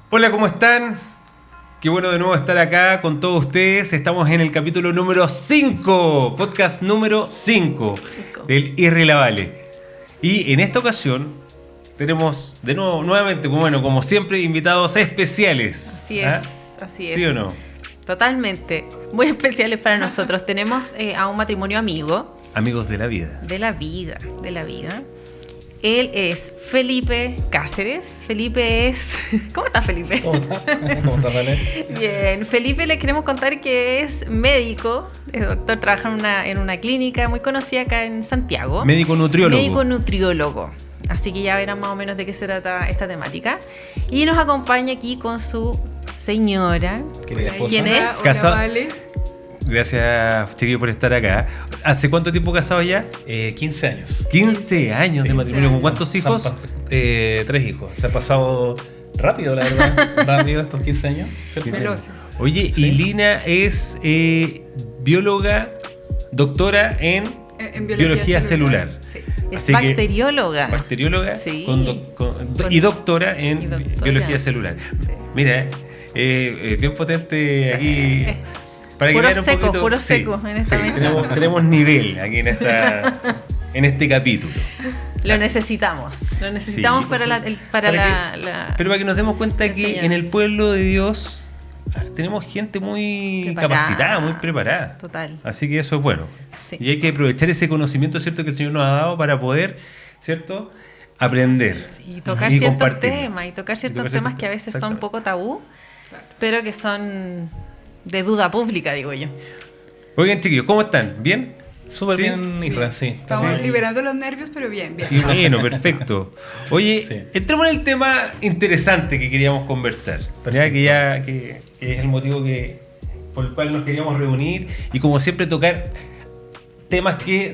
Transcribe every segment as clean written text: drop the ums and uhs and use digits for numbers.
Hola, ¿cómo están? Qué bueno de nuevo estar acá con todos ustedes. Estamos en el capítulo número 5, podcast número 5 del Irrelevable. Y en esta ocasión tenemos de nuevo, nuevamente, bueno, como siempre, invitados especiales. Así es, así es. ¿Sí o no? Totalmente. Muy especiales para nosotros. Tenemos a un matrimonio amigo. Amigos de la vida. De la vida. Él es Felipe Cáceres. Felipe es... ¿Cómo está Felipe? ¿Cómo está? ¿Cómo está, Vale? Bien. Felipe, les queremos contar que es médico, es doctor, trabaja en una clínica muy conocida acá en Santiago. Médico nutriólogo. Médico nutriólogo. Así que ya verán más o menos de qué se trata esta temática. Y nos acompaña aquí con su señora. ¿Quién es? Casado. Vale. Gracias, chiquillos, por estar acá. ¿Hace cuánto tiempo casados ya? 15 años. 15 años de matrimonio. ¿Con cuántos hijos? 3 hijos. Se ha pasado rápido, la verdad. Rápido estos 15 años. Veloces. Oye, Sí. y Lina es bióloga, doctora en biología celular. Sí. Es Así que- bacterióloga. Bacterióloga Sí. y doctora en Y doctora. biología celular. Sí. Mira, bien potente aquí. Para Puro vean un seco, poquito- puro seco en esta mesa. tenemos nivel aquí en este capítulo. Lo necesitamos Sí. para la... Pero para que nos demos cuenta que enseñanza. en el pueblo de Dios tenemos gente muy Preparada. capacitada, muy preparada. Total. Así que eso es bueno. Sí. Y hay que aprovechar ese conocimiento, ¿cierto?, que el Señor nos ha dado para poder, ¿cierto?, aprender. Y tocar y ciertos compartirlo. temas, y tocar ciertos tocar temas ciertos que a veces temas, son poco tabú, pero que son de duda pública, digo yo. Oigan, chiquillos, ¿cómo están? ¿Bien? Súper Sí. bien, Isra, sí. Estamos Sí. liberando los nervios, pero bien, bien. Qué bueno, perfecto. Oye, Sí. entremos en el tema interesante que queríamos conversar. Que es el motivo por el cual nos queríamos reunir y como siempre tocar temas que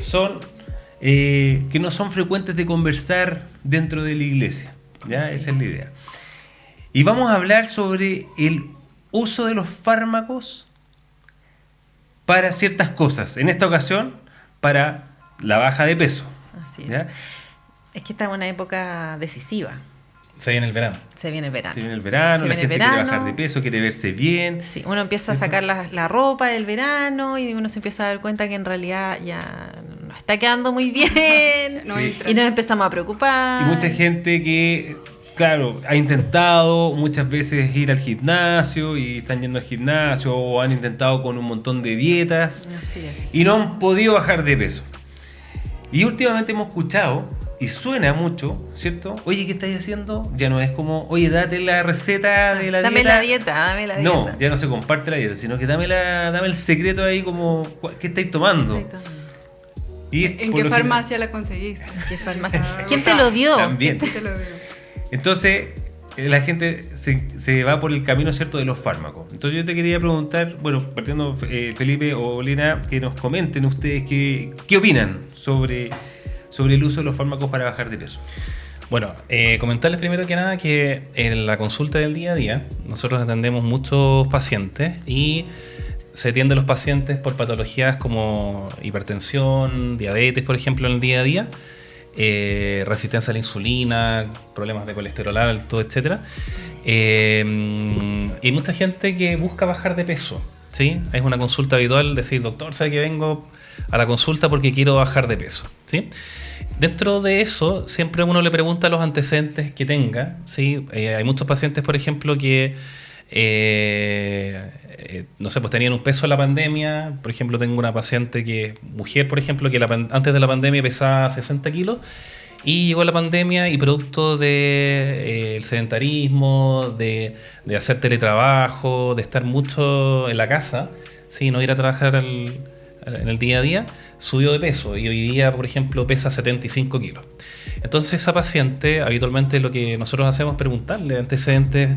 no son frecuentes de conversar dentro de la iglesia. ¿Ya? Así Esa es la es. idea. Y vamos a hablar sobre el uso de los fármacos para ciertas cosas. En esta ocasión, para la baja de peso. Así es. ¿Ya? Es que está en una época decisiva. Se viene el verano. Se viene el verano. Se viene el verano, Se la viene gente el quiere verano. bajar de peso, quiere verse bien. Sí, uno empieza a sacar la ropa del verano y uno se empieza a dar cuenta que en realidad ya no está quedando muy bien. No Sí. entra. Y nos empezamos a preocupar. Y mucha gente que, claro, ha intentado muchas veces ir al gimnasio y están yendo al gimnasio o han intentado con un montón de dietas Así es. y no han podido bajar de peso. Y últimamente hemos escuchado, y suena mucho, ¿cierto? Oye, ¿qué estáis haciendo? Ya no es como, oye, date la receta de la Dame dieta. la dieta, dame la dieta. No, ya no se comparte la dieta, sino que dame el secreto ahí como, ¿qué estáis tomando? Y ¿En por qué lo farmacia la conseguiste? ¿Qué farmacia? ¿Quién te lo dio? También. ¿Quién te lo dio? Entonces, la gente se va por el camino, ¿cierto?, de los fármacos. Entonces yo te quería preguntar, bueno, partiendo Felipe o Lina, que nos comenten ustedes qué opinan sobre el uso de los fármacos para bajar de peso. Bueno, comentarles primero que nada que en la consulta del día a día nosotros atendemos muchos pacientes y se atienden los pacientes por patologías como hipertensión, diabetes, por ejemplo, en el día a día, resistencia a la insulina, problemas de colesterol alto, etc. Y hay mucha gente que busca bajar de peso, ¿sí? Es una consulta habitual decir, doctor, ¿sabe que vengo a la consulta porque quiero bajar de peso? ¿Sí? Dentro de eso, siempre uno le pregunta los antecedentes que tenga, ¿sí? Hay muchos pacientes, por ejemplo, que no sé, pues tenían un peso en la pandemia. Por ejemplo, tengo una paciente que es mujer, por ejemplo, que antes de la pandemia pesaba 60 kilos y llegó la pandemia y producto de el sedentarismo, de hacer teletrabajo, de estar mucho en la casa, ¿sí? No ir a trabajar en el día a día, subió de peso y hoy día, por ejemplo, pesa 75 kilos. Entonces esa paciente, habitualmente lo que nosotros hacemos es preguntarle antecedentes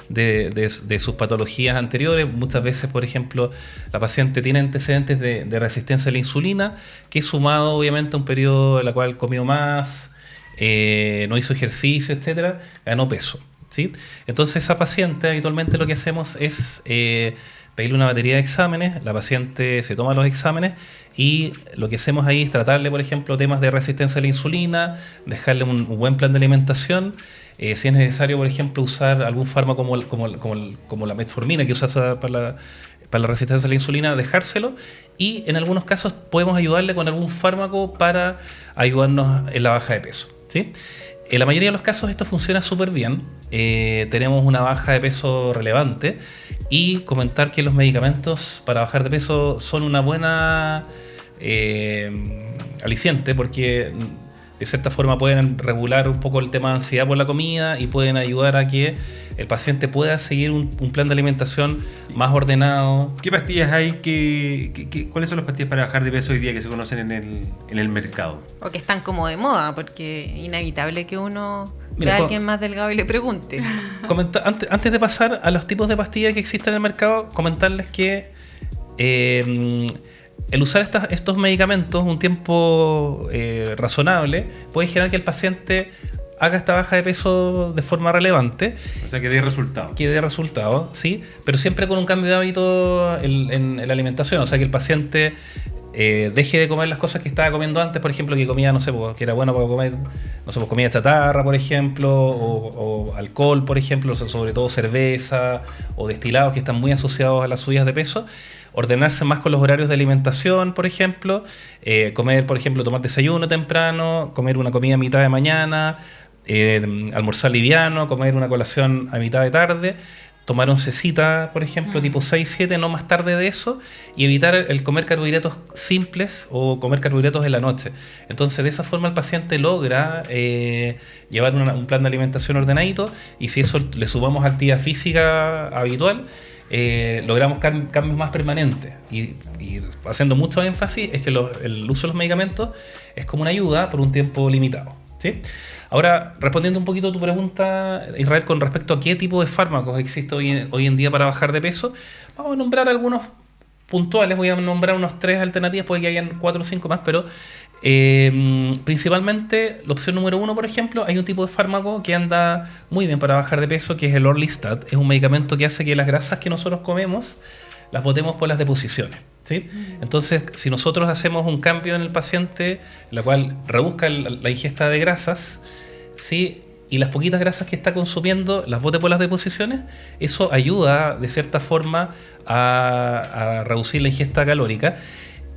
de sus patologías anteriores. Muchas veces, por ejemplo, la paciente tiene antecedentes de resistencia a la insulina, que sumado obviamente a un periodo en el cual comió más, no hizo ejercicio, etcétera, ganó peso. ¿sí? Entonces esa paciente habitualmente lo que hacemos es pedirle una batería de exámenes, la paciente se toma los exámenes y lo que hacemos ahí es tratarle, por ejemplo, temas de resistencia a la insulina, dejarle un buen plan de alimentación, si es necesario, por ejemplo, usar algún fármaco como la metformina que usa para la resistencia a la insulina, dejárselo, y en algunos casos podemos ayudarle con algún fármaco para ayudarnos en la baja de peso, ¿sí? En la mayoría de los casos esto funciona súper bien, tenemos una baja de peso relevante, y comentar que los medicamentos para bajar de peso son una buena aliciente, porque de cierta forma pueden regular un poco el tema de ansiedad por la comida y pueden ayudar a que el paciente pueda seguir un plan de alimentación más ordenado. ¿Qué pastillas hay? ¿Cuáles son las pastillas para bajar de peso hoy día que se conocen en el mercado? O que están como de moda, porque es inevitable que uno Mira, vea a alguien más delgado y le pregunte. Antes de pasar a los tipos de pastillas que existen en el mercado, comentarles que el usar estos medicamentos un tiempo razonable puede generar que el paciente haga esta baja de peso de forma relevante. O sea, que dé resultado. Que dé resultado, sí, pero siempre con un cambio de hábito en la alimentación. O sea, que el paciente deje de comer las cosas que estaba comiendo antes, por ejemplo, que comía, no sé, que era bueno para comer, no sé, comida chatarra, por ejemplo, o alcohol, por ejemplo, sobre todo cerveza o destilados que están muy asociados a las subidas de peso. Ordenarse más con los horarios de alimentación, por ejemplo, comer, por ejemplo, tomar desayuno temprano, comer una comida a mitad de mañana, almorzar liviano, comer una colación a mitad de tarde, tomar oncecita, por ejemplo, tipo 6, 7, no más tarde de eso, y evitar el comer carbohidratos simples o comer carbohidratos en la noche. Entonces, de esa forma el paciente logra llevar un plan de alimentación ordenadito, y si eso le sumamos actividad física habitual, logramos cambios más permanentes. Y haciendo mucho énfasis es que el uso de los medicamentos es como una ayuda por un tiempo limitado, ¿sí? Ahora, respondiendo un poquito a tu pregunta, Israel, con respecto a qué tipo de fármacos existe hoy en día para bajar de peso, vamos a nombrar algunos puntuales. Voy a nombrar unos 3 alternativas, puede que hayan 4 o 5 más, pero principalmente la opción número 1, por ejemplo, hay un tipo de fármaco que anda muy bien para bajar de peso, que es el Orlistat. Es un medicamento que hace que las grasas que nosotros comemos las botemos por las deposiciones, ¿sí? Entonces, si nosotros hacemos un cambio en el paciente, la cual reduzca la ingesta de grasas, ¿sí?, y las poquitas grasas que está consumiendo las bote por las deposiciones, eso ayuda de cierta forma a reducir la ingesta calórica.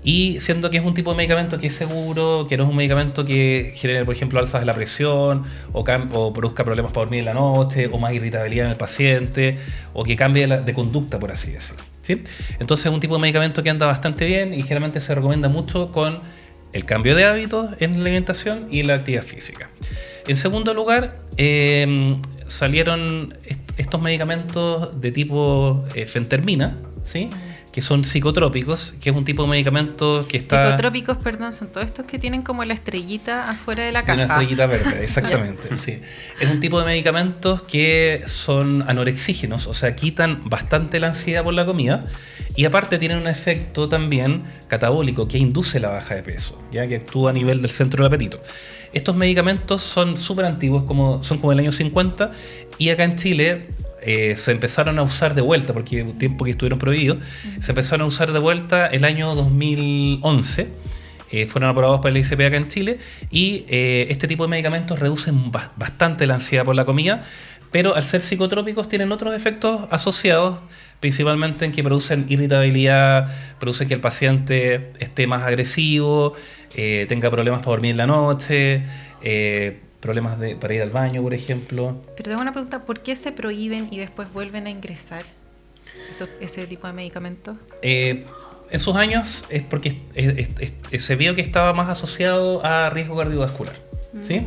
Y siendo que es un tipo de medicamento que es seguro, que no es un medicamento que genere, por ejemplo, alzas de la presión o produzca problemas para dormir en la noche o más irritabilidad en el paciente o que cambie de conducta, por así decirlo, ¿sí? Entonces es un tipo de medicamento que anda bastante bien y generalmente se recomienda mucho con el cambio de hábitos en la alimentación y la actividad física. En segundo lugar, salieron estos medicamentos de tipo fentermina, ¿sí?, que son psicotrópicos, que es un tipo de medicamento que está... Psicotrópicos, perdón, son todos estos que tienen como la estrellita afuera de la caja. Una estrellita verde, exactamente. Sí. Es un tipo de medicamentos que son anorexígenos, o sea, quitan bastante la ansiedad por la comida y aparte tienen un efecto también catabólico que induce la baja de peso, ya que actúa a nivel del centro del apetito. Estos medicamentos son súper antiguos, son como del año 50, y acá en Chile se empezaron a usar de vuelta, porque un tiempo que estuvieron prohibidos, se empezaron a usar de vuelta el año 2011, fueron aprobados por el ICP acá en Chile, y este tipo de medicamentos reducen bastante la ansiedad por la comida, pero al ser psicotrópicos tienen otros efectos asociados, principalmente en que producen irritabilidad, producen que el paciente esté más agresivo, tenga problemas para dormir en la noche, problemas para ir al baño, por ejemplo. Pero tengo una pregunta, ¿por qué se prohíben y después vuelven a ingresar ese tipo de medicamentos? En sus años es porque se vio que estaba más asociado a riesgo cardiovascular, ¿sí?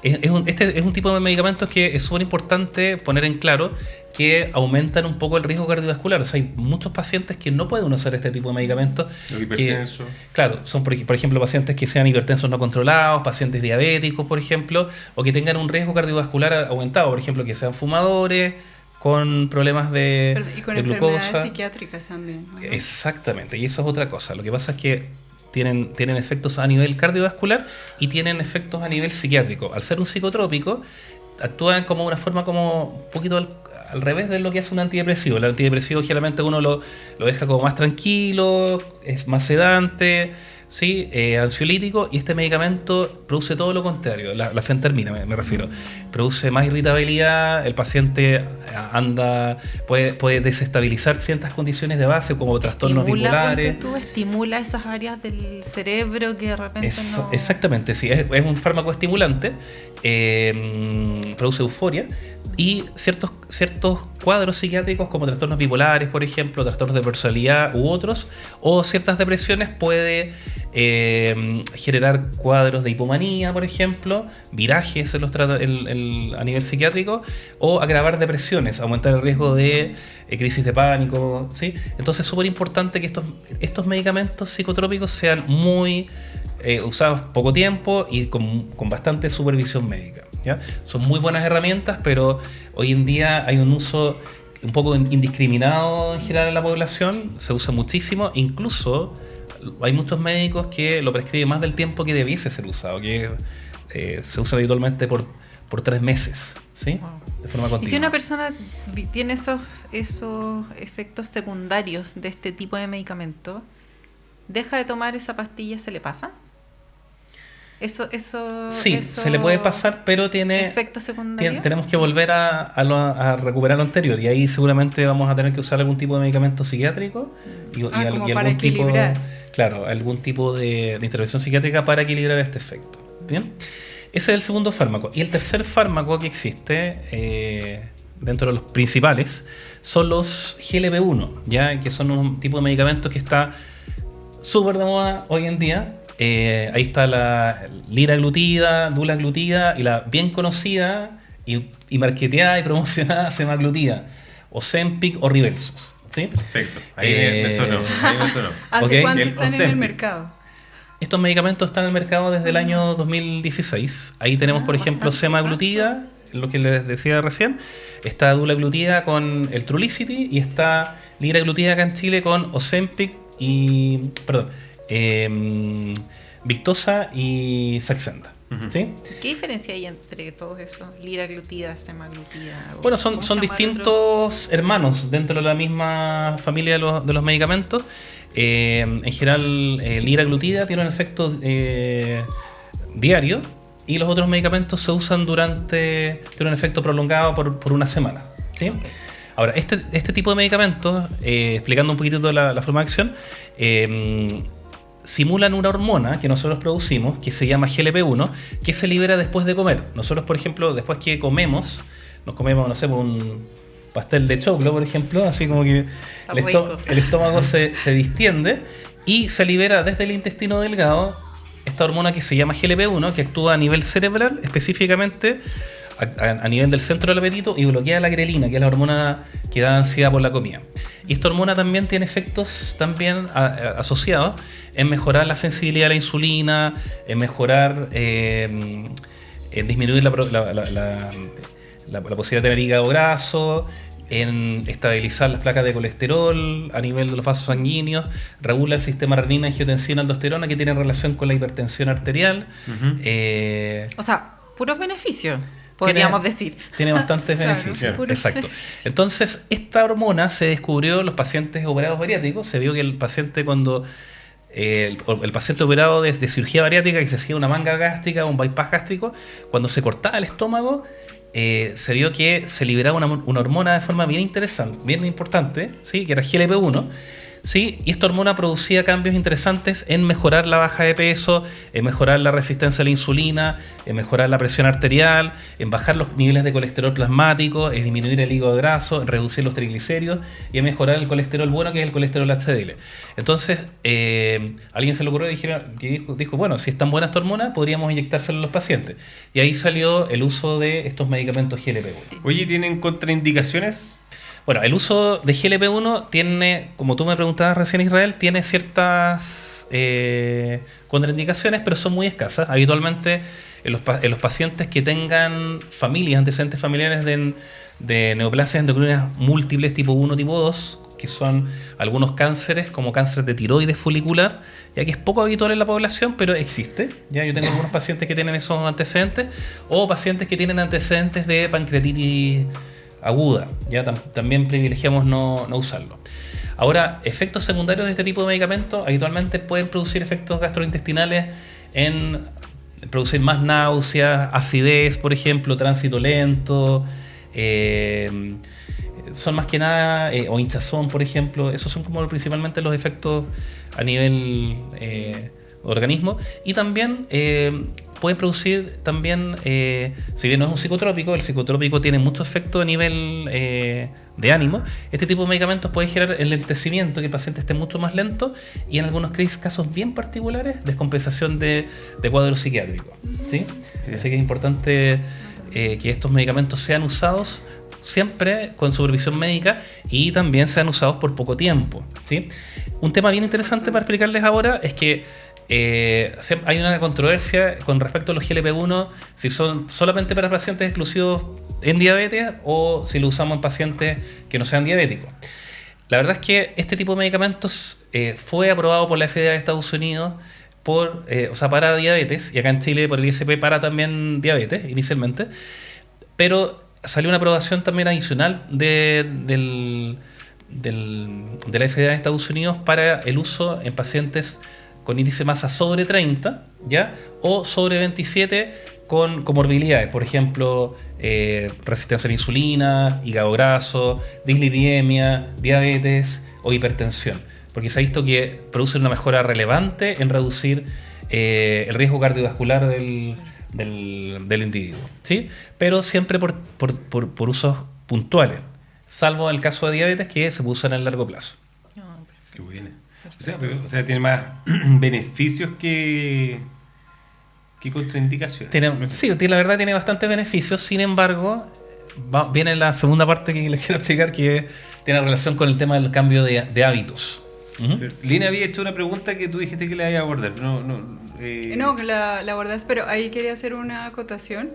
Este es un tipo de medicamentos que es súper importante poner en claro que aumentan un poco el riesgo cardiovascular. O sea, hay muchos pacientes que no pueden usar este tipo de medicamentos. Los hipertensos. Claro, son por ejemplo pacientes que sean hipertensos no controlados, pacientes diabéticos, por ejemplo, o que tengan un riesgo cardiovascular aumentado, por ejemplo, que sean fumadores con problemas de glucosa. Y con enfermedades psiquiátricas también, ¿no? Exactamente, y eso es otra cosa. Lo que pasa es que tienen efectos a nivel cardiovascular y tienen efectos a nivel psiquiátrico. Al ser un psicotrópico, actúan como una forma como un poquito al revés de lo que hace un antidepresivo. El antidepresivo generalmente uno lo deja como más tranquilo, es más sedante, ¿sí? Ansiolítico, y este medicamento produce todo lo contrario, la fentermina me refiero. Produce más irritabilidad, el paciente puede desestabilizar ciertas condiciones de base como trastornos bipolares. Estimula esas áreas del cerebro que de repente no... Exactamente, sí, es un fármaco estimulante, produce euforia, y ciertos cuadros psiquiátricos como trastornos bipolares, por ejemplo, trastornos de personalidad u otros, o ciertas depresiones, puede generar cuadros de hipomanía, por ejemplo, virajes a nivel psiquiátrico, o agravar depresiones, aumentar el riesgo de crisis de pánico, ¿sí? Entonces es súper importante que estos medicamentos psicotrópicos sean muy usados poco tiempo y con bastante supervisión médica, ¿ya? Son muy buenas herramientas, pero hoy en día hay un uso un poco indiscriminado en general en la población, se usa muchísimo, incluso hay muchos médicos que lo prescriben más del tiempo que debiese ser usado, que se usa habitualmente por 3 meses, ¿sí? Wow. De forma continua. Y si una persona tiene esos efectos secundarios de este tipo de medicamento, ¿deja de tomar esa pastilla, se le pasa? Sí, se le puede pasar, pero tiene efectos secundarios. Tenemos que volver a recuperar lo anterior, y ahí seguramente vamos a tener que usar algún tipo de medicamento psiquiátrico y algún tipo de intervención psiquiátrica para equilibrar este efecto. Bien, ese es el segundo fármaco. Y el tercer fármaco que existe dentro de los principales son los GLP-1, ya que son un tipo de medicamentos que está súper de moda hoy en día. Ahí está la liraglutida, dulaglutida y la bien conocida y marketeada y promocionada semaglutida, Ozempic o Rybelsus, ¿sí? Perfecto, ahí me sonó. ¿Hace cuánto están en el mercado? Estos medicamentos están en el mercado desde el año 2016. Ahí tenemos, por ejemplo, semaglutida, lo que les decía recién. Está dulaglutida con el Trulicity, y está liraglutida acá en Chile con Ozempic y... Victoza y Saxenda. ¿Sí? ¿Qué diferencia hay entre todos esos? Liraglutida, semaglutida. Bueno, son distintos hermanos dentro de la misma familia de los medicamentos. En general, liraglutida tiene un efecto diario, y los otros medicamentos se usan tiene un efecto prolongado por una semana, ¿sí? Okay. Ahora, este tipo de medicamentos, explicando un poquitito la forma de acción, simulan una hormona que nosotros producimos, que se llama GLP-1, que se libera después de comer. Nosotros, por ejemplo, después que nos comemos, no sé, un pastel de choclo, por ejemplo, así como que el estómago se distiende y se libera desde el intestino delgado esta hormona que se llama GLP-1, que actúa a nivel cerebral, específicamente a nivel del centro del apetito, y bloquea la grelina, que es la hormona que da ansiedad por la comida. Y esta hormona también tiene efectos asociados en mejorar la sensibilidad a la insulina, en mejorar, en disminuir la posibilidad de tener hígado graso, en estabilizar las placas de colesterol a nivel de los vasos sanguíneos, regula el sistema renina, angiotensina, aldosterona, que tiene relación con la hipertensión arterial. O sea, puros beneficios, podríamos decir. Tiene bastantes beneficios. Claro, exacto. Entonces, esta hormona se descubrió en los pacientes operados bariátricos. Se vio que el paciente cuando... el paciente operado de cirugía bariátrica, que se hacía una manga gástrica o un bypass gástrico, cuando se cortaba el estómago, se vio que se liberaba una hormona de forma bien interesante, bien importante, ¿sí? Que era GLP-1, ¿sí? Y esta hormona producía cambios interesantes en mejorar la baja de peso, en mejorar la resistencia a la insulina, en mejorar la presión arterial, en bajar los niveles de colesterol plasmático, en disminuir el hígado graso, en reducir los triglicéridos y en mejorar el colesterol bueno, que es el colesterol HDL. Entonces, alguien se le ocurrió que dijo, bueno, si es tan buena esta hormona, podríamos inyectársela a los pacientes. Y ahí salió el uso de estos medicamentos GLP-1. Oye, ¿tienen contraindicaciones? Bueno, el uso de GLP-1 tiene, como tú me preguntabas recién, Israel, tiene ciertas contraindicaciones, pero son muy escasas. Habitualmente en los pacientes que tengan antecedentes familiares de neoplasias endocrinas múltiples tipo 1, tipo 2, que son algunos cánceres, como cáncer de tiroides folicular, ya que es poco habitual en la población, pero existe. Ya yo tengo algunos pacientes que tienen esos antecedentes, o pacientes que tienen antecedentes de pancreatitis aguda. Ya también privilegiamos no usarlo. Ahora, efectos secundarios de este tipo de medicamentos habitualmente pueden producir efectos gastrointestinales en producir más náuseas, acidez, por ejemplo, tránsito lento, son más que nada, o hinchazón, por ejemplo. Esos son como principalmente los efectos a nivel organismo. Y también pueden producir también, si bien no es un psicotrópico, el psicotrópico tiene mucho efecto a nivel de ánimo. Este tipo de medicamentos puede generar enlentecimiento, que el paciente esté mucho más lento, y en algunos casos bien particulares, descompensación de cuadros psiquiátricos, ¿sí? Así que es importante que estos medicamentos sean usados siempre con supervisión médica y también sean usados por poco tiempo, ¿sí? Un tema bien interesante para explicarles ahora es que hay una controversia con respecto a los GLP-1, si son solamente para pacientes exclusivos en diabetes o si lo usamos en pacientes que no sean diabéticos. La verdad es que este tipo de medicamentos fue aprobado por la FDA de Estados Unidos para diabetes, y acá en Chile por el ISP para también diabetes inicialmente, pero salió una aprobación también adicional de la FDA de Estados Unidos para el uso en pacientes con índice de masa sobre 30, ¿ya? O sobre 27 con comorbilidades, por ejemplo, resistencia a la insulina, hígado graso, dislipidemia, diabetes o hipertensión, porque se ha visto que produce una mejora relevante en reducir el riesgo cardiovascular del individuo, ¿sí? Pero siempre por usos puntuales, salvo en el caso de diabetes, que se usan a largo plazo. Qué bueno. O sea, tiene más beneficios que contraindicaciones. Sí, la verdad tiene bastantes beneficios. Sin embargo, viene la segunda parte que les quiero explicar, que tiene relación con el tema del cambio de hábitos. Lina había hecho una pregunta que tú dijiste que le ibas a abordar. No, que la abordas, pero ahí quería hacer una acotación,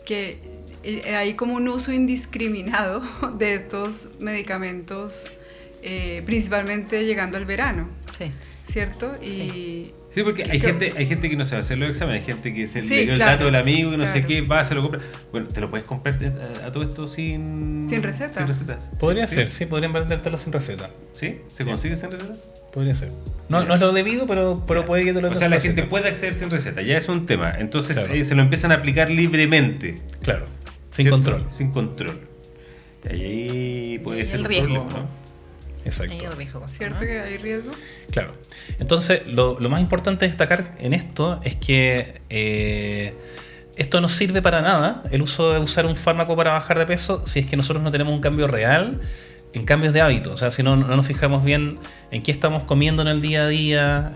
que hay como un uso indiscriminado de estos medicamentos, principalmente llegando al verano, Sí. ¿cierto? Sí. Sí, porque hay gente que no sabe hacer los exámenes, hay gente que le dio el claro, dato del amigo y no claro. sé qué, va, se lo compra. Bueno, ¿te lo puedes comprar a todo esto sin receta? Sin recetas. Podría ser, sí, podrían vendértelo sin receta. ¿Sí? ¿Se consigue sin receta? Podría ser. No es lo debido, pero puede que te lo O sea, la gente puede acceder sin receta, ya es un tema. Entonces se lo empiezan a aplicar libremente. Claro, sin ¿cierto? control. Sin control. Y ahí puede ser el un riesgo, problema, ¿no? Exacto. Hay riesgo, ¿Cierto que hay riesgo? Claro. Entonces, lo más importante de destacar en esto es que esto no sirve para nada, el uso de usar un fármaco para bajar de peso, si es que nosotros no tenemos un cambio real en cambios de hábitos. O sea, si no nos fijamos bien en qué estamos comiendo en el día a día,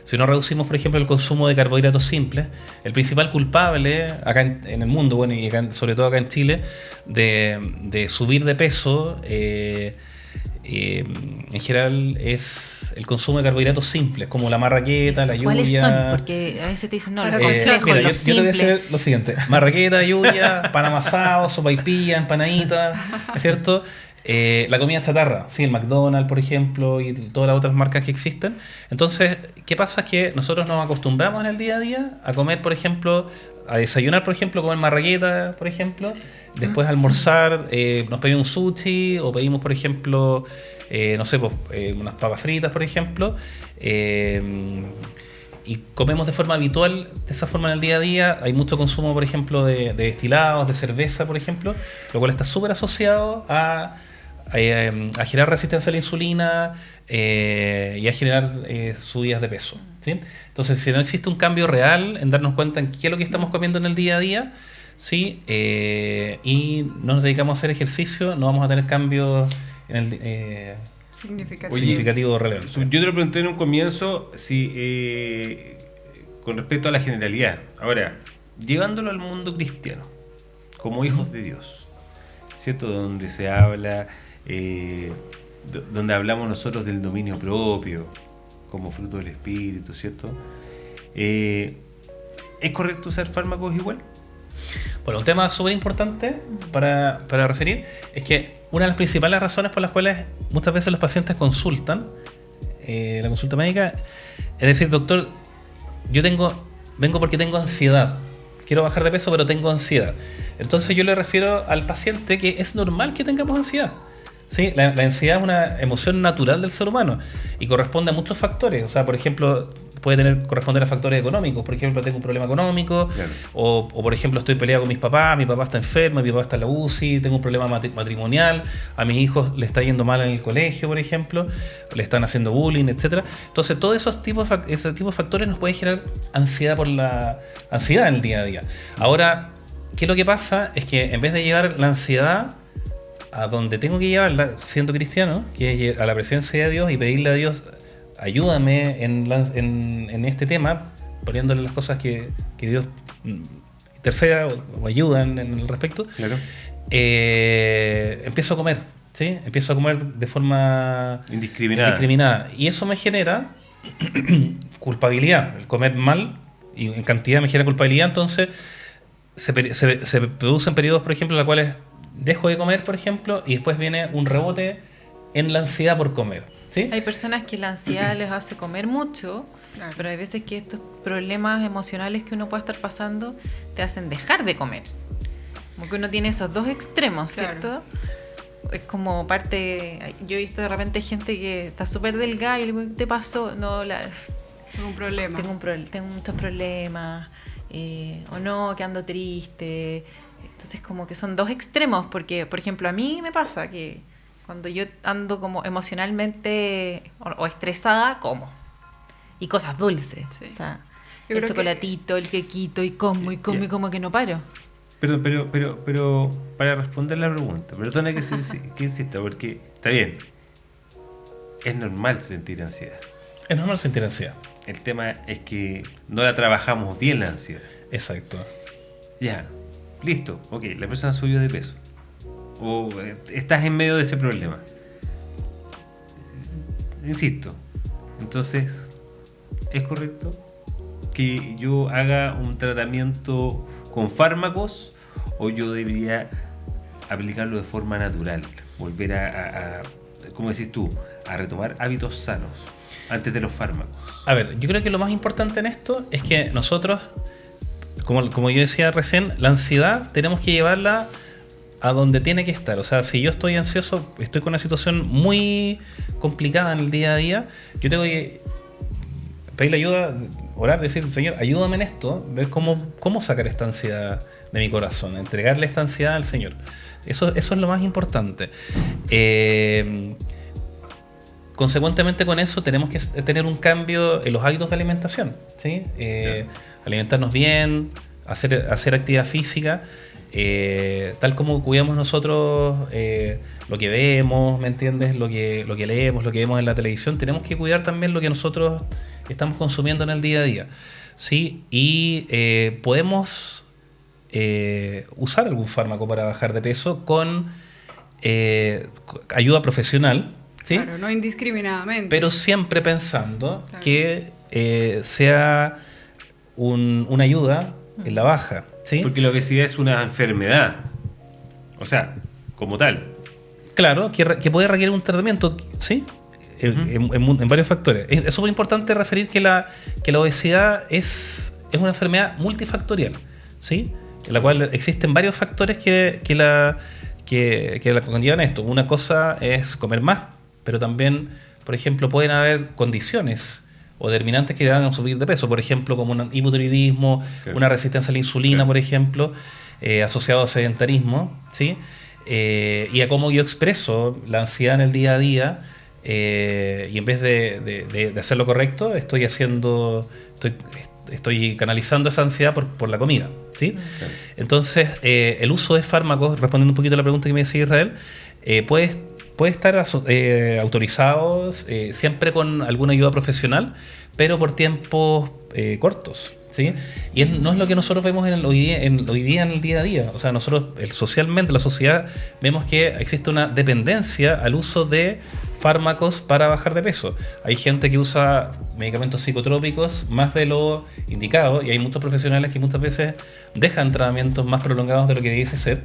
si no reducimos, por ejemplo, el consumo de carbohidratos simples. El principal culpable acá en el mundo, bueno, y sobre todo acá en Chile, de subir de peso, en general es el consumo de carbohidratos simples, como la marraqueta, la lluvia. ¿Cuáles son? Porque a veces te dicen, no, los Mira, complejos, yo los te voy a simples. decir lo siguiente: marraqueta, lluvia, pan amasado, sopaipilla, empanadita, ¿cierto? La comida chatarra, sí, el McDonald's, por ejemplo, y todas las otras marcas que existen. Entonces, ¿qué pasa? Es que nosotros nos acostumbramos en el día a día a comer, por ejemplo, a desayunar, por ejemplo, comer marraqueta, por ejemplo. Después almorzar, nos pedimos un sushi, o pedimos, por ejemplo, no sé, unas papas fritas, por ejemplo. Y comemos de forma habitual, de esa forma en el día a día. Hay mucho consumo, por ejemplo, de destilados, de cerveza, por ejemplo, lo cual está súper asociado a generar resistencia a la insulina y a generar subidas de peso, ¿sí? Entonces, si no existe un cambio real en darnos cuenta en qué es lo que estamos comiendo en el día a día, ¿sí? Y no nos dedicamos a hacer ejercicio, no vamos a tener cambios en el significativo relevante. Yo te lo pregunté en un comienzo con respecto a la generalidad. Ahora, llevándolo al mundo cristiano, como hijos de Dios, ¿cierto? Donde se habla, donde hablamos nosotros del dominio propio como fruto del espíritu, ¿cierto? ¿Es correcto usar fármacos igual? Bueno, un tema súper importante para referir es que una de las principales razones por las cuales muchas veces los pacientes consultan, la consulta médica, es decir, doctor, vengo porque tengo ansiedad. Quiero bajar de peso, pero tengo ansiedad. Entonces yo le refiero al paciente que es normal que tengamos ansiedad. ¿Sí? La ansiedad es una emoción natural del ser humano y corresponde a muchos factores. O sea, por ejemplo, puede corresponder a factores económicos. Por ejemplo, tengo un problema económico, claro. o por ejemplo, estoy peleado con mis papás, mi papá está enfermo, mi papá está en la UCI, tengo un problema matrimonial, a mis hijos le está yendo mal en el colegio, por ejemplo, le están haciendo bullying, etcétera. Entonces, todos ese tipo de factores nos puede generar ansiedad por la ansiedad en el día a día. Ahora, ¿qué es lo que pasa? Es que en vez de llevar la ansiedad a donde tengo que llevarla, siendo cristiano, que es a la presencia de Dios y pedirle a Dios, ayúdame en este tema, poniéndole las cosas que Dios interceda o ayuda en el respecto, claro. Empiezo a comer, ¿sí? Empiezo a comer de forma indiscriminada. Y eso me genera culpabilidad. El comer mal y en cantidad me genera culpabilidad, entonces se producen periodos, por ejemplo, en los cuales dejo de comer, por ejemplo, y después viene un rebote en la ansiedad por comer. ¿Sí? Hay personas que la ansiedad les hace comer mucho, claro. Pero hay veces que estos problemas emocionales que uno puede estar pasando te hacen dejar de comer. Como que uno tiene esos dos extremos, claro. ¿Cierto? Es como parte... Yo he visto de repente gente que está súper delgada y le digo, ¿qué te pasó? No, tengo un problema. Tengo muchos problemas, o no, que ando triste. Entonces como que son dos extremos, porque, por ejemplo, a mí me pasa que cuando yo ando como emocionalmente o estresada, como. Y cosas dulces. Sí. O sea, el chocolatito, el quequito, y como que no paro. Pero para responder la pregunta, perdona que insista, porque está bien. Es normal sentir ansiedad. Es normal sentir ansiedad. El tema es que no la trabajamos bien la ansiedad. Exacto. Ya, listo, ok, la persona subió de peso. O estás en medio de ese problema. Insisto, entonces, ¿es correcto que yo haga un tratamiento con fármacos o yo debería aplicarlo de forma natural? Volver a ¿cómo decís tú? A retomar hábitos sanos antes de los fármacos. A ver, yo creo que lo más importante en esto es que nosotros, como yo decía recién, la ansiedad tenemos que llevarla a donde tiene que estar. O sea, si yo estoy ansioso, estoy con una situación muy complicada en el día a día, yo tengo que pedirle ayuda, orar, decir, Señor, ayúdame en esto, ver cómo sacar esta ansiedad de mi corazón, entregarle esta ansiedad al Señor. Eso es lo más importante. Consecuentemente con eso tenemos que tener un cambio en los hábitos de alimentación, ¿sí? Alimentarnos bien, hacer actividad física, tal como cuidamos nosotros lo que vemos, ¿me entiendes? Lo que leemos, lo que vemos en la televisión, tenemos que cuidar también lo que nosotros estamos consumiendo en el día a día, ¿sí? Y podemos usar algún fármaco para bajar de peso con ayuda profesional, ¿sí? Claro, no indiscriminadamente. Pero siempre pensando, claro, que sea una ayuda en la baja, ¿sí? Porque la obesidad es una enfermedad, o sea, como tal. Claro, que puede requerir un tratamiento, ¿sí? En varios factores. Es súper importante referir que la obesidad es una enfermedad multifactorial, ¿sí? En la cual existen varios factores que la conllevan a esto. Una cosa es comer más, pero también, por ejemplo, pueden haber condiciones o determinantes que hagan subir de peso, por ejemplo, como un hipotiroidismo, claro, una resistencia a la insulina, claro, por ejemplo, asociado a sedentarismo, ¿sí? Y a cómo yo expreso la ansiedad en el día a día, y en vez de hacer lo correcto, estoy canalizando esa ansiedad por la comida, ¿sí? Claro. Entonces, el uso de fármacos, respondiendo un poquito a la pregunta que me decía Israel, puede estar autorizado siempre con alguna ayuda profesional, pero por tiempos cortos, ¿sí? Y no es lo que nosotros vemos hoy día en el día a día. O sea, nosotros socialmente, la sociedad, vemos que existe una dependencia al uso de fármacos para bajar de peso. Hay gente que usa medicamentos psicotrópicos más de lo indicado y hay muchos profesionales que muchas veces dejan tratamientos más prolongados de lo que debiese ser.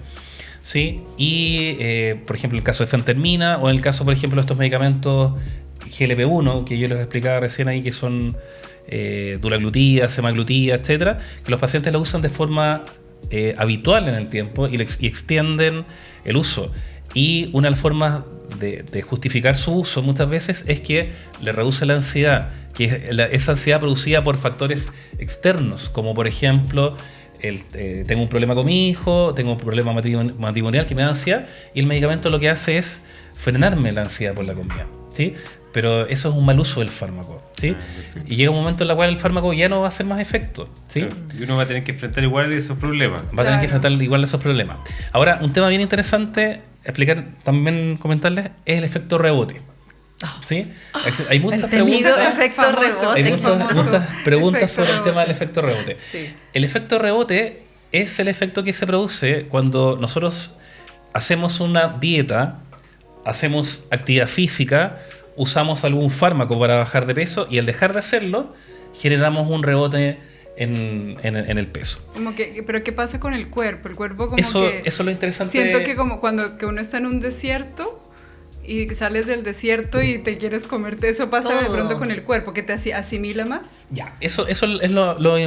Sí, y por ejemplo el caso de fentermina o en el caso por ejemplo de estos medicamentos GLP-1 que yo les explicaba recién ahí, que son dulaglutida, semaglutida, etcétera, que los pacientes lo usan de forma habitual en el tiempo y extienden el uso. Y una de las formas de justificar su uso muchas veces es que le reduce la ansiedad, que es esa ansiedad producida por factores externos, como por ejemplo tengo un problema con mi hijo, tengo un problema matrimonial que me da ansiedad, y el medicamento lo que hace es frenarme la ansiedad por la comida, ¿sí? Pero eso es un mal uso del fármaco, ¿sí? Y llega un momento en el cual el fármaco ya no va a hacer más efecto, ¿sí? Claro. Y uno va a tener que enfrentar igual esos problemas. Va a tener que enfrentar igual esos problemas. Ahora, un tema bien interesante, también comentarles, es el efecto rebote. ¿Sí? Hay muchas preguntas. Efecto rebote. Hay muchas preguntas Efecto sobre el rebote. tema del efecto rebote. Sí. El efecto rebote es el efecto que se produce cuando nosotros hacemos una dieta, hacemos actividad física, usamos algún fármaco para bajar de peso y al dejar de hacerlo generamos un rebote en el peso. Pero ¿qué pasa con el cuerpo? El cuerpo como Eso que... es lo interesante. Siento que como cuando que uno está en un desierto y sales del desierto y te quieres comerte, eso pasa de Todo. pronto con el cuerpo, que te asimila más. Ya, eso es lo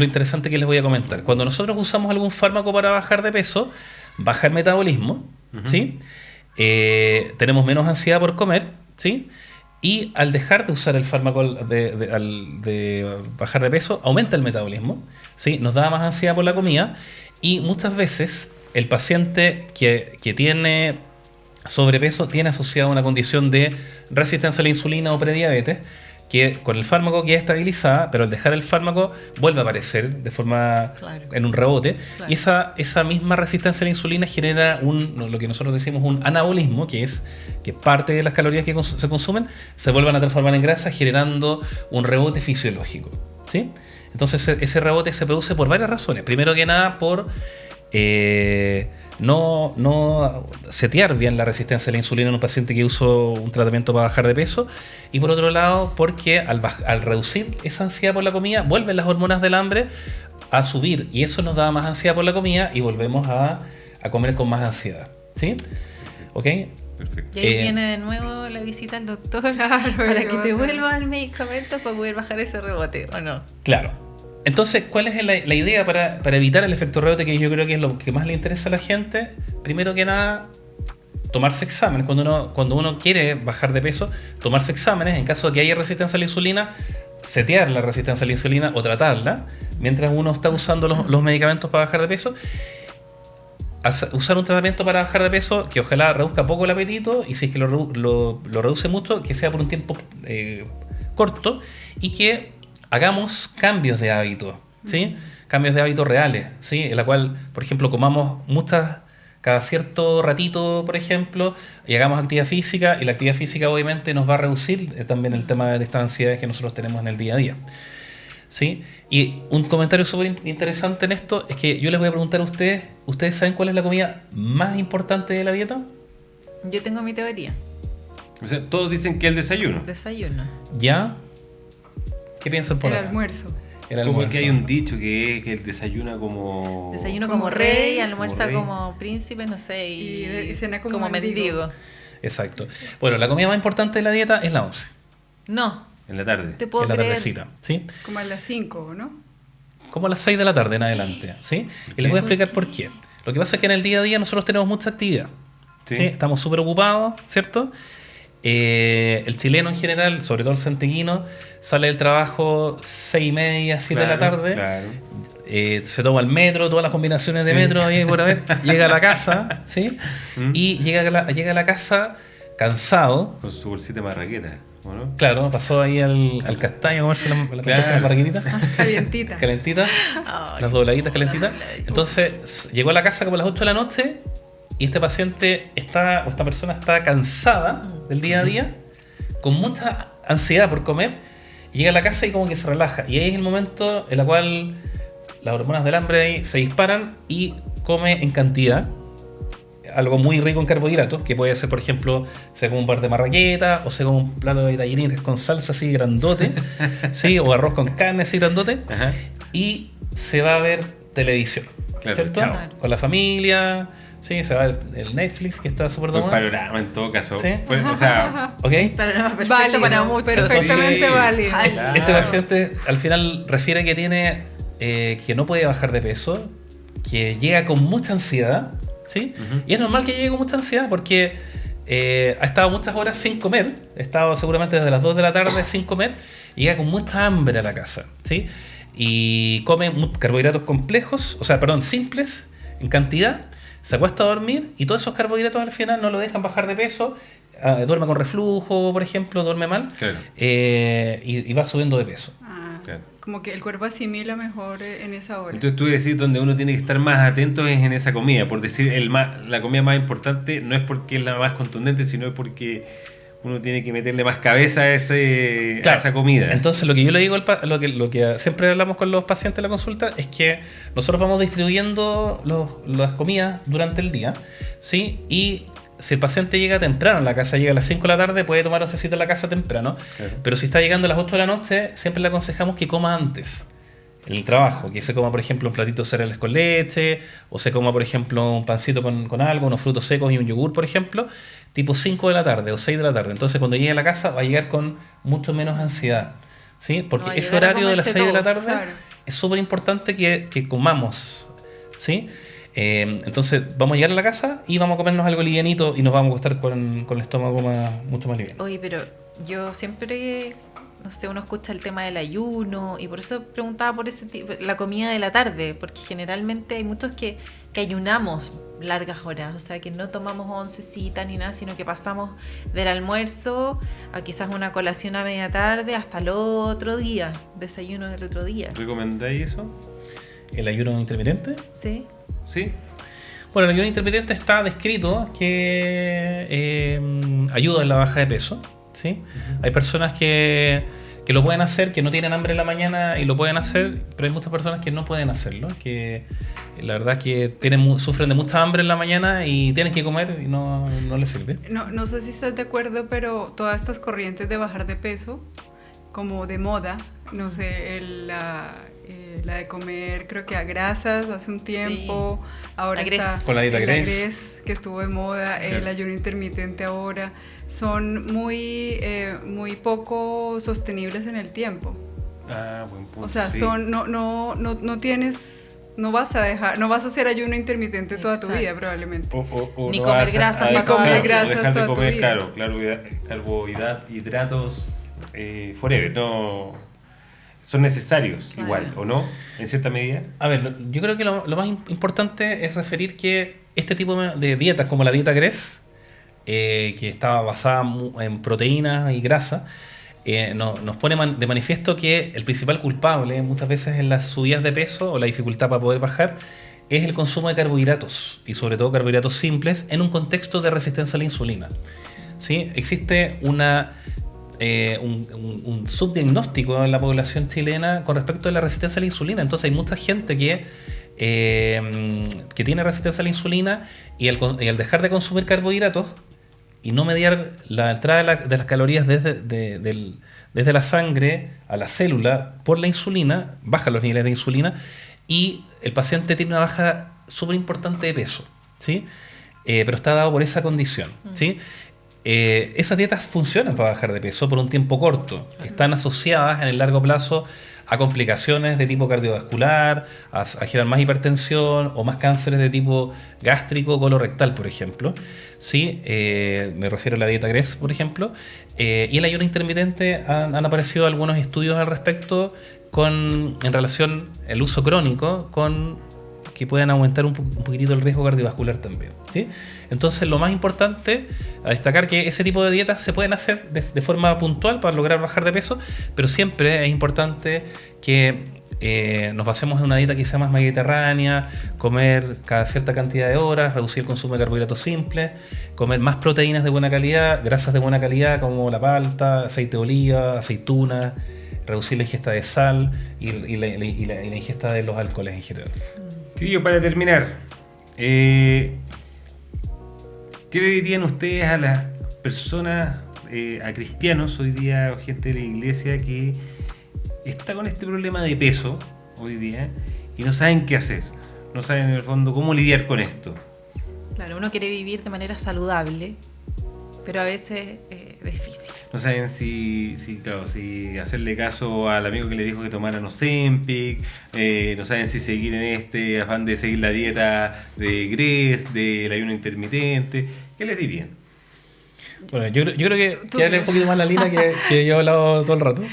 interesante que les voy a comentar. Cuando nosotros usamos algún fármaco para bajar de peso, baja el metabolismo, ¿sí? Tenemos menos ansiedad por comer, ¿sí? Y al dejar de usar el fármaco de bajar de peso, aumenta el metabolismo, ¿sí? Nos da más ansiedad por la comida y muchas veces el paciente que tiene sobrepeso tiene asociada una condición de resistencia a la insulina o prediabetes, que con el fármaco queda estabilizada, pero al dejar el fármaco vuelve a aparecer de forma en un rebote. Claro. Y esa misma resistencia a la insulina genera lo que nosotros decimos un anabolismo, que es que parte de las calorías que se consumen se vuelvan a transformar en grasa, generando un rebote fisiológico, ¿sí? Entonces ese rebote se produce por varias razones. Primero que nada por no setear bien la resistencia a la insulina en un paciente que usó un tratamiento para bajar de peso, y por otro lado porque al reducir esa ansiedad por la comida vuelven las hormonas del hambre a subir y eso nos da más ansiedad por la comida y volvemos a comer con más ansiedad, ¿sí? ¿Ok? Perfecto. Y ahí viene de nuevo la visita al doctor para que te vuelva el medicamento para poder bajar ese rebote, ¿o no? Claro. Entonces, ¿cuál es la idea para evitar el efecto rebote, que yo creo que es lo que más le interesa a la gente? Primero que nada, tomarse exámenes. Cuando uno quiere bajar de peso, tomarse exámenes. En caso de que haya resistencia a la insulina, setear la resistencia a la insulina o tratarla mientras uno está usando los medicamentos para bajar de peso. Usar un tratamiento para bajar de peso que ojalá reduzca poco el apetito, y si es que lo reduce mucho, que sea por un tiempo corto y que hagamos cambios de hábito, ¿sí? Cambios de hábitos reales, ¿sí? En la cual, por ejemplo, comamos cada cierto ratito, por ejemplo, y hagamos actividad física, y la actividad física obviamente nos va a reducir también el tema de estas ansiedades que nosotros tenemos en el día a día, ¿sí? Y un comentario súper interesante en esto es que yo les voy a preguntar a ¿ustedes saben cuál es la comida más importante de la dieta? Yo tengo mi teoría. O sea, todos dicen que el desayuno. Desayuno. ¿Ya? ¿Qué piensan por El acá? almuerzo. El Como almuerzo. que hay un dicho que él desayuna como... Desayuno Como como rey, rey, almuerza como rey. como príncipe, no sé, Y cena como como mendigo. mendigo. Exacto. Bueno, la comida más importante de la dieta es la 11, No, En la tarde. te puedo en la creer. tardecita, ¿sí? Como a las 5, ¿no? Como a las 6 de la tarde en adelante, ¿sí? Y les voy a explicar por qué. Lo que pasa es que en el día a día nosotros tenemos mucha actividad, Sí. ¿sí? Estamos súper ocupados, ¿cierto? El chileno en general, sobre todo el santiaguino, sale del trabajo 6:30, 7 de la tarde, Claro. se toma el metro, todas las combinaciones de Sí. metro ahí por haber, llega a la casa, ¿sí? Mm. Y llega a la casa cansado. Con su bolsita de marraqueta, ¿o no? Claro, pasó ahí al castaño a comerse la marraquetita Calientita. calentita, Ay, las dobladitas calentitas. dobladitas. Entonces llegó a la casa como a las 8 de la noche y este paciente esta persona está cansada del día a día, con mucha ansiedad por comer, llega a la casa y como que se relaja. Y ahí es el momento en el cual las hormonas del hambre ahí se disparan y come en cantidad. Algo muy rico en carbohidratos, que puede ser, por ejemplo, se come un par de marraquetas, o se come un plato de tallarines con salsa así grandote, ¿sí? O arroz con carne así grandote, Ajá. y se va a ver televisión, Claro, ¿cierto? chao. Con la familia, ¿sí? Se va a ver el Netflix, que está súper de Buen moda. panorama en todo caso. Sí. O sea, ¿Ok? Panorama perfecto Válido, para muchos. perfectamente Sí. válido. Ay, Claro. Este paciente al final refiere que tiene que no puede bajar de peso, que llega con mucha ansiedad, ¿sí? Ujú. Y es normal que llegue con mucha ansiedad porque ha estado muchas horas sin comer, ha estado seguramente desde las 2 de la tarde sin comer, y llega con mucha hambre a la casa, ¿sí? Y come carbohidratos complejos, o sea, perdón, simples en cantidad, se acuesta a dormir y todos esos carbohidratos al final no lo dejan bajar de peso, duerme con reflujo, por ejemplo, duerme mal, Claro. y va subiendo de peso. Claro. Como que el cuerpo asimila mejor en esa hora. Entonces tú decís donde uno tiene que estar más atento es en esa comida. Por decir, la comida más importante no es porque es la más contundente, sino es porque uno tiene que meterle más cabeza a Claro. esa comida. Entonces lo que yo le digo, lo que siempre hablamos con los pacientes en la consulta, es que nosotros vamos distribuyendo las comidas durante el día, ¿sí? Y si el paciente llega temprano a la casa, llega a las 5 de la tarde, puede tomar oncecita en la casa temprano. Claro. Pero si está llegando a las 8 de la noche, siempre le aconsejamos que coma antes en el trabajo, que se coma, por ejemplo, un platito de cereales con leche, o se coma, por ejemplo, un pancito con algo, unos frutos secos y un yogur, por ejemplo, tipo 5 de la tarde o 6 de la tarde. Entonces, cuando llegue a la casa, va a llegar con mucho menos ansiedad, ¿sí? Porque No va a ese llegar a horario de las comerse 6 de la todo, tarde claro. es súper importante que comamos, ¿sí? Entonces, vamos a llegar a la casa y vamos a comernos algo livianito y nos vamos a acostar con el estómago mucho más liviano. Oye, pero yo siempre, no sé, uno escucha el tema del ayuno y por eso preguntaba por ese tipo, la comida de la tarde, porque generalmente hay muchos que ayunamos largas horas, o sea, que no tomamos oncecita ni nada, sino que pasamos del almuerzo a quizás una colación a media tarde hasta el otro día, desayuno del otro día. ¿Recomendáis eso? ¿El ayuno intermitente? ¿Sí? Sí. Bueno, el ayuno intermitente está descrito que ayuda en la baja de peso, ¿sí? Hay personas que lo pueden hacer, que no tienen hambre en la mañana y lo pueden hacer, pero hay muchas personas que no pueden hacerlo, que la verdad que sufren de mucha hambre en la mañana y tienen que comer y no les sirve. No sé si estás de acuerdo, pero todas estas corrientes de bajar de peso, como de moda, no sé, la de comer, creo que a grasas hace un tiempo, ahora La Grace. está Con la dieta el Grace. que estuvo de moda, el Claro. ayuno intermitente ahora, son muy poco sostenibles en el tiempo. Ah, buen punto. O sea, sí. no tienes, no vas a hacer ayuno intermitente toda tu Exacto. vida probablemente. O Ni no comer vas grasas, ni comer grasas dejar de toda tu comer, vida. claro, carbohidratos forever, no son necesarios Claro. igual, ¿o no? En cierta medida. A ver, yo creo que lo más importante es referir que este tipo de dietas, como la dieta Grace, que estaba basada en proteínas y grasa, nos pone de manifiesto que el principal culpable muchas veces en las subidas de peso o la dificultad para poder bajar es el consumo de carbohidratos, y sobre todo carbohidratos simples, en un contexto de resistencia a la insulina. ¿Sí? Existe un subdiagnóstico en la población chilena con respecto a la resistencia a la insulina. Entonces hay mucha gente que tiene resistencia a la insulina y al dejar de consumir carbohidratos y no mediar la entrada de las calorías desde la sangre a la célula por la insulina, bajan los niveles de insulina y el paciente tiene una baja súper importante de peso, ¿sí? Pero está dado por esa condición, ¿sí? Esas dietas funcionan para bajar de peso por un tiempo corto. Están asociadas en el largo plazo a complicaciones de tipo cardiovascular, a generar más hipertensión o más cánceres de tipo gástrico, colorectal, por ejemplo. ¿Sí? Me refiero a la dieta Grace, por ejemplo. Y el ayuno intermitente han aparecido algunos estudios al respecto en relación al uso crónico que pueden aumentar un poquitito el riesgo cardiovascular también, ¿sí? Entonces, lo más importante a destacar que ese tipo de dietas se pueden hacer de forma puntual para lograr bajar de peso, pero siempre es importante que nos basemos en una dieta que sea más mediterránea, comer cada cierta cantidad de horas, reducir el consumo de carbohidratos simples, comer más proteínas de buena calidad, grasas de buena calidad como la palta, aceite de oliva, aceitunas, reducir la ingesta de sal y la ingesta de los alcoholes en general. Sí, yo para terminar, ¿qué le dirían ustedes a las personas, a cristianos hoy día, o gente de la iglesia que está con este problema de peso hoy día y no saben qué hacer? No saben en el fondo cómo lidiar con esto. Claro, uno quiere vivir de manera saludable, pero a veces es difícil. No saben si hacerle caso al amigo que le dijo que tomaran Ozempic, no saben si seguir en este afán de seguir la dieta de Gress, del ayuno intermitente. ¿Qué les dirían? Bueno, yo creo que darle un poquito más la línea que yo he hablado todo el rato.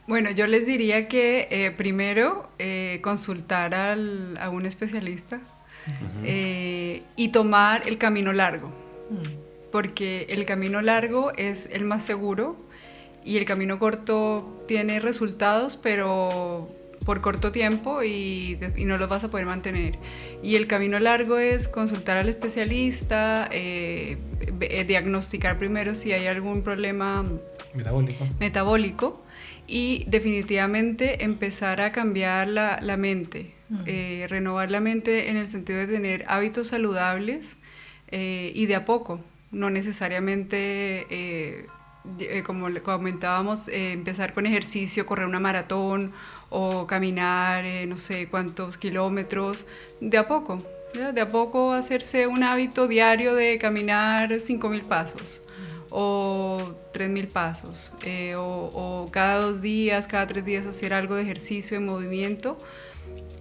Bueno, yo les diría que primero consultar a un especialista y tomar el camino largo, porque el camino largo es el más seguro y el camino corto tiene resultados, pero por corto tiempo y no los vas a poder mantener. Y el camino largo es consultar al especialista, diagnosticar primero si hay algún problema metabólico y definitivamente empezar a cambiar la mente, renovar la mente en el sentido de tener hábitos saludables y de a poco, no necesariamente, como le comentábamos, empezar con ejercicio, correr una maratón o caminar no sé cuántos kilómetros, de a poco, ¿ya? De a poco hacerse un hábito diario de caminar 5.000 pasos. O 3.000 pasos, o cada 2 días, cada 3 días hacer algo de ejercicio, de movimiento.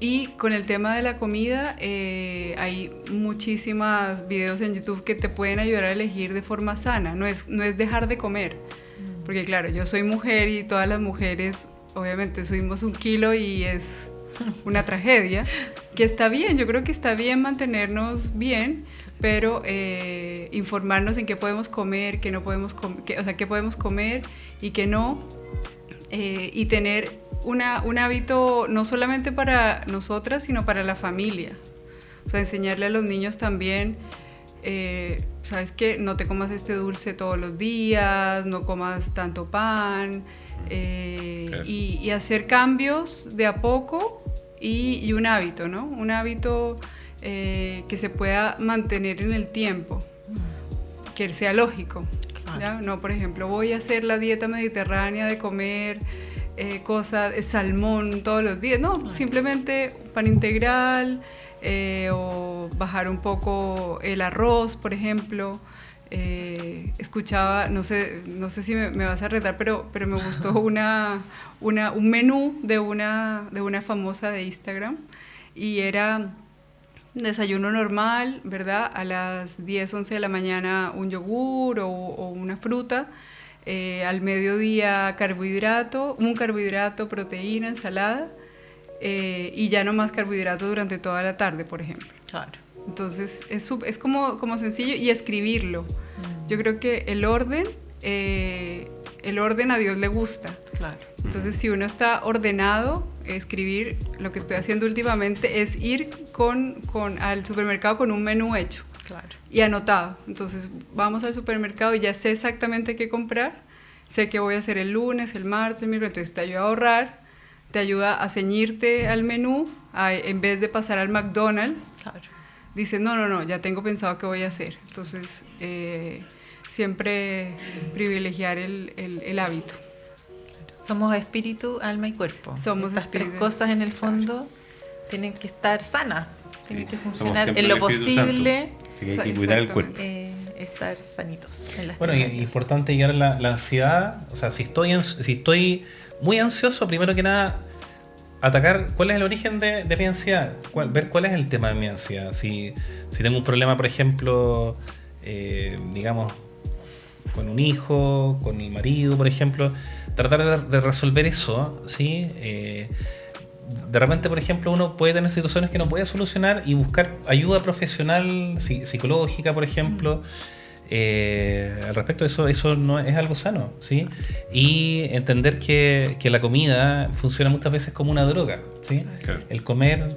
Y con el tema de la comida, hay muchísimos videos en YouTube que te pueden ayudar a elegir de forma sana, no es dejar de comer, porque claro, yo soy mujer y todas las mujeres obviamente subimos 1 kilo y es una tragedia, que está bien, yo creo que está bien mantenernos bien, pero informarnos en qué podemos comer, qué no podemos qué podemos comer y qué no, y tener un hábito no solamente para nosotras, sino para la familia. O sea, enseñarle a los niños también, ¿sabes qué? No te comas este dulce todos los días, no comas tanto pan, claro. y hacer cambios de a poco y un hábito, ¿no? Un hábito que se pueda mantener en el tiempo, que sea lógico, claro. ¿Ya? No, por ejemplo, voy a hacer la dieta mediterránea de comer cosas, salmón todos los días, no, claro. Simplemente pan integral, o bajar un poco el arroz, por ejemplo. Escuchaba, no sé si me vas a retar, pero me gustó un menú de una famosa de Instagram, y era desayuno normal, ¿verdad? A las 10, 11 de la mañana un yogur o una fruta, al mediodía un carbohidrato, proteína, ensalada, y ya no más carbohidratos durante toda la tarde, por ejemplo. Claro. Entonces es como sencillo, y escribirlo. Yo creo que el orden a Dios le gusta. Claro. Entonces, si uno está ordenado, escribir, lo que estoy haciendo últimamente es ir al supermercado con un menú hecho. Claro. Y anotado. Entonces, vamos al supermercado y ya sé exactamente qué comprar. Sé qué voy a hacer el lunes, el martes, el miércoles. Entonces, te ayuda a ahorrar, te ayuda a ceñirte al menú, en vez de pasar al McDonald's. Claro. Dices, no, ya tengo pensado qué voy a hacer. Entonces, siempre privilegiar el hábito. Somos espíritu, alma y cuerpo. Somos Estas espíritu. 3 cosas en el fondo tienen que estar sanas, tienen que funcionar templo en lo del Espíritu posible. Así que hay que cuidar el cuerpo. Estar sanitos en las Bueno, y es terapias. importante llegar a la ansiedad. O sea, si estoy muy ansioso, primero que nada, atacar cuál es el origen de mi ansiedad, ver cuál es el tema de mi ansiedad. Si tengo un problema, por ejemplo, digamos, con un hijo, con mi marido, por ejemplo, tratar de resolver eso, ¿sí? De repente, por ejemplo, uno puede tener situaciones que no puede solucionar y buscar ayuda profesional, psicológica, por ejemplo. Al respecto de eso no es algo sano, ¿sí? Y entender que la comida funciona muchas veces como una droga, ¿sí? Claro. El comer,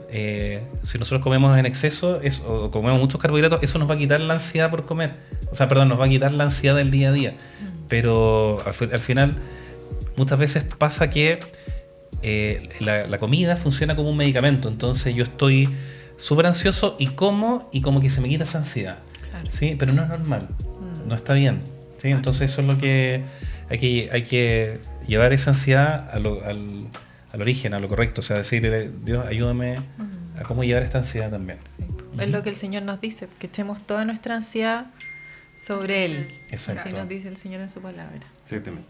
si nosotros comemos en exceso o comemos muchos carbohidratos, eso nos va a quitar la ansiedad por comer. O sea, perdón, nos va a quitar la ansiedad del día a día. Pero al final, muchas veces pasa que la comida funciona como un medicamento. Entonces yo estoy súper ansioso y como que se me quita esa ansiedad. Claro. ¿Sí? Pero no es normal, no está bien. ¿Sí? Entonces eso es lo que hay que llevar esa ansiedad al origen, a lo correcto. O sea, decirle, Dios, ayúdame a cómo llevar esta ansiedad también. Sí. Es lo que el Señor nos dice, que echemos toda nuestra ansiedad sobre Él. Exacto. Así nos dice el Señor en su palabra. Exactamente.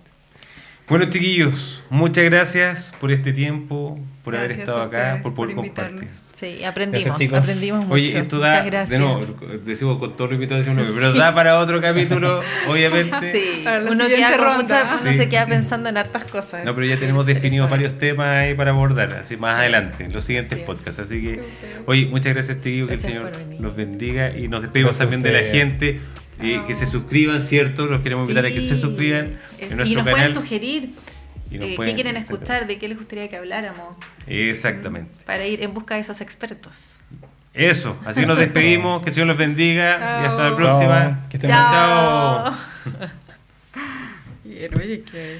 Bueno, chiquillos, muchas gracias por este tiempo, por haber Gracias estado a acá, ustedes por poder por compartir. invitarnos. Sí, aprendimos, Gracias, chicos. aprendimos mucho. Oye, esto da, Muchas gracias. de nuevo, decimos con todo lo invitado, decimos no, pero da para otro capítulo, obviamente. Sí, Para la uno, siguiente queda con ronda. uno Sí. se queda pensando en hartas cosas. No, pero ya tenemos definidos Interesante. varios temas ahí para abordar, así más adelante, en los siguientes Así es. podcasts. Así que, Súper. oye, muchas gracias, te digo, que el Gracias Señor por venir. los bendiga y nos despedimos Gracias a también de la ustedes. gente. Que se suscriban, ¿cierto? Los queremos invitar a que se suscriban en nuestro y nos canal. pueden sugerir Y nos qué pueden- quieren escuchar, de qué les gustaría que habláramos, Exactamente. para ir en busca de esos expertos. Eso, así nos despedimos, que el Señor los bendiga y hasta la Chao. próxima. Chao, que estén Chao. Chao. Bien, oye, que